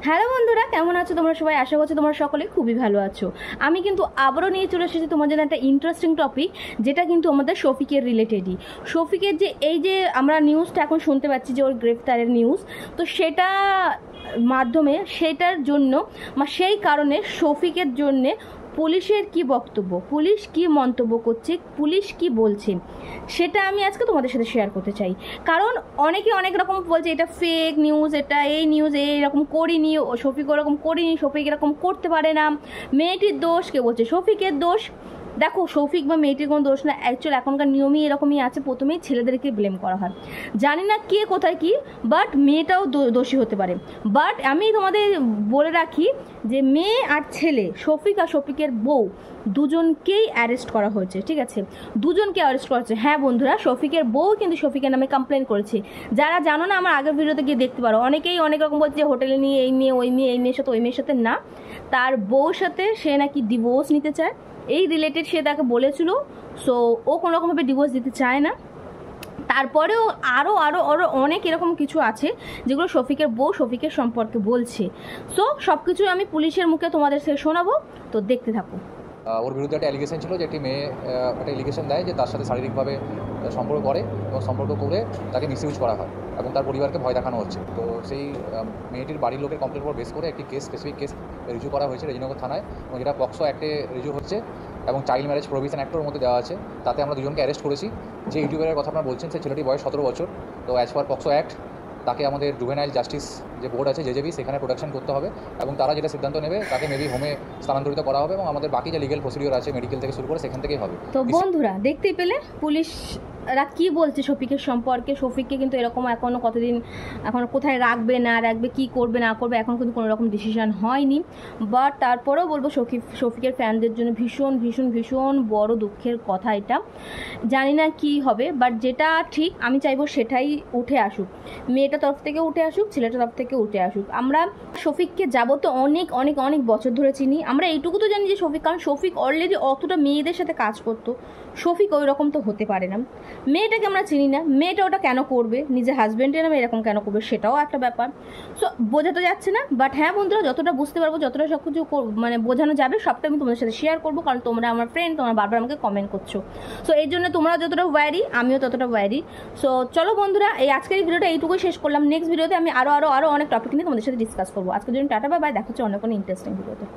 Hello বন্ধুরা, কেমন আছো তোমরা সবাই? আশা করছি তোমরা সকলে খুবই ভালো আছো। আমি কিন্তু আবারও নিয়ে চলে এসেছি তোমার জন্য একটা ইন্টারেস্টিং টপিক, যেটা কিন্তু আমাদের শফিকের রিলেটেডই। শফিকের যে এই যে আমরা নিউজটা এখন শুনতে পাচ্ছি যে ওর গ্রেফতারের নিউজ, তো সেটা মাধ্যমে সেটার জন্য সেই কারণে শফিকের জন্যে পুলিশের কি বক্তব্য, পুলিশ কি মন্তব্য করছে, পুলিশ কি বলছে, সেটা আমি আজকে তোমাদের সাথে শেয়ার করতে চাই। কারণ অনেকে অনেক রকম বলছে এটা ফেক নিউজ, এটা এই নিউজ এরকম করিনি, শফিক ওরকম করিনি, শফিক এরকম করতে পারে না, মেয়েটির দোষ, কেউ বলছে শফিকের দোষ। দেখো, শফিক বা মেয়েটির কোনো দোষ না, অ্যাকচুয়ালি এখনকার নিয়মই এরকমই আছে, প্রথমেই ছেলেদেরকে ব্লেম করা হয়। জানি না কে কোথায় কি, বাট মেয়েটাও দোষী হতে পারে। বাট আমি তোমাদের বলে রাখি যে মেয়ে আর ছেলে, শফিক আর শফিকের বউ, দুজনকেই অ্যারেস্ট করা হয়েছে। ঠিক আছে, দুজনকে অ্যারেস্ট করা হয়েছে। হ্যাঁ বন্ধুরা, শফিকের বউ কিন্তু শফিকের নামে কমপ্লেন করেছে। যারা জানো না, আমার আগের ভিডিওতে গিয়ে দেখতে পারো। অনেকেই অনেক রকম বলছে হোটেলে নিয়ে এই মেয়ে ওই মেয়ে, এই মেয়ের সাথে ওই মেয়ের সাথে না, তার বউর সাথে সে নাকি ডিভোর্স নিতে চায়, এই রিলেটেড সে তাকে বলেছিল। সো ও কোনো রকমভাবে ডিভোর্স দিতে চায় না। তারপরেও আরও আরও আরও অনেক এরকম কিছু আছে যেগুলো শফিকের বউ শফিকের সম্পর্কে বলছে। সো সব কিছু আমি পুলিশের মুখে তোমাদের সাথে শোনাবো, তো দেখতে থাকো। ওর বিরুদ্ধে একটা অ্যালিগেশন ছিল যে একটি মেয়ে একটা অ্যালিগেশন দেয় যে তার সাথে শারীরিকভাবে সম্পর্ক করে এবং সম্পর্ক করে তাকে মিসইউজ করা হয় এবং তার পরিবারকে ভয় দেখানো হচ্ছে। তো সেই মেয়েটির বাড়ির লোকের কমপ্লেনের উপর বেস করে একটি স্পেসিফিক কেস রিজু করা হয়েছে রেজিনগর থানায়, এবং যেটা পক্সো অ্যাক্টে রিজু হচ্ছে এবং চাইল্ড ম্যারেজ প্রভিশন অ্যাক্টের মধ্যে দেওয়া আছে। তাতে আমরা দুজনকে অ্যারেস্ট করেছি। যে ইউটিউবারের কথা আপনারা বলছেন, সেই ছেলেটির বয়স 17 বছর। তো অ্যাজ পার পক্সো অ্যাক্ট তাকে আমাদের জুভেনাইল জাস্টিস যে বোর্ড আছে জেজেবি, সেখানে প্রোটেকশন করতে হবে এবং তারা যেটা সিদ্ধান্ত নেবে তাকে মেবি হোমে স্থানান্তরিত করা হবে এবং আমাদের বাকি যে লিগেল প্রসিডিওর আছে মেডিকেল থেকে শুরু করে সেখান থেকেই হবে। তো বন্ধুরা, দেখতেই পেলে পুলিশরা কি বলছে শফিকের সম্পর্কে। শফিককে কিন্তু এরকম এখনও কতদিন, এখন কোথায় রাখবে না রাখবে, কি করবে না করবে, এখন কিন্তু কোনো রকম ডিসিশন হয়নি। বাট তারপরেও বলবো শফিকের ফ্যানদের জন্য ভীষণ ভীষণ ভীষণ বড় দুঃখের কথা এটা। জানি না কি হবে, বাট যেটা ঠিক আমি চাইবো সেটাই উঠে আসুক। মেয়েটার তরফ থেকে উঠে আসুক, ছেলেটার তরফ থেকে উঠে আসুক। আমরা শফিককে যাবত অনেক অনেক অনেক বছর ধরে চিনি। আমরা এইটুকু তো জানি যে শফিক, কারণ শফিক অলরেডি অতটা মেয়েদের সাথে কাজ করতো, শফিক ওই রকম তো হতে পারে না। মেয়েটাকে আমরা চিনি না, মেয়েটা ওটা কেন করবে, নিজের হাজব্যান্ডের নামে এরকম কেন করবে, সেটাও একটা ব্যাপার। সো বোঝাতে যাচ্ছে না। বাট হ্যাঁ বন্ধুরা, যতটা বুঝতে পারবো, যতটা সব কিছু বোঝানো যাবে, সবটা আমি তোমাদের সাথে শেয়ার করবো, কারণ তোমরা আমার ফ্রেন্ড, তোমরা বারবার আমাকে কমেন্ট করছো। সো এই জন্য তোমরা যতটা ওয়ারি, আমিও ততটা ওয়ারি। সো চলো বন্ধুরা, এই আজকের এই ভিডিওটা এইটুকুই শেষ করলাম। নেক্সট ভিডিওতে আমি আরও অনেক টপিক নিয়ে তোমাদের সাথে ডিসকাস করবো। আজকের জন্য টাটা, বাই বাই, দেখা হচ্ছে অনেক ইন্টারেস্টিং ভিডিওতে।